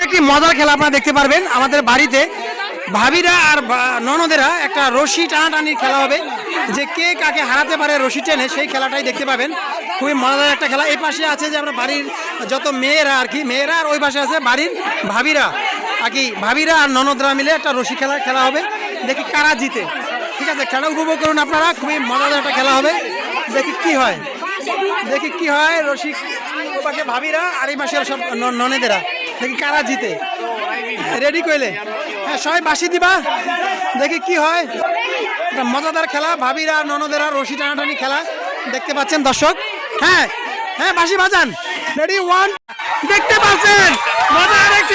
একটি মজার খেলা আপনারা দেখতে পারবেন আমাদের বাড়িতে ভাবিরা আর ননদেরা একটা রশি টানাটানির খেলা হবে, যে কে কাকে হারাতে পারে রশি টেনে সেই খেলাটাই দেখতে পাবেন। খুবই মজাদার একটা খেলা। এই পাশে আছে যে আমরা বাড়ির যত মেয়েরা আর কি, মেয়েরা, আর ওই পাশে আছে বাড়ির ভাবিরা আর কি, ভাবিরা আর ননদরা মিলে একটা রশি খেলা হবে, দেখি কারা জিতে। ঠিক আছে, খেলা উপভোগ করুন আপনারা, খুবই মজাদার একটা খেলা হবে। দেখি কি হয়, দেখি কি হয়। রশি ওই পাশে ভাবিরা আর এই পাশে সব ননদেরা, দেখি কারা জিতে। রেডি কইলে? হ্যাঁ, সবাই বাঁশি দিবা, দেখি কি হয়। একটা মজাদার খেলা, ভাবিরা ননদেরা রশি টানাটানি খেলা দেখতে পাচ্ছেন দর্শক। হ্যাঁ হ্যাঁ, বাঁশি বাজান। Ready, one. দেখতে পাচ্ছেন মজার একটি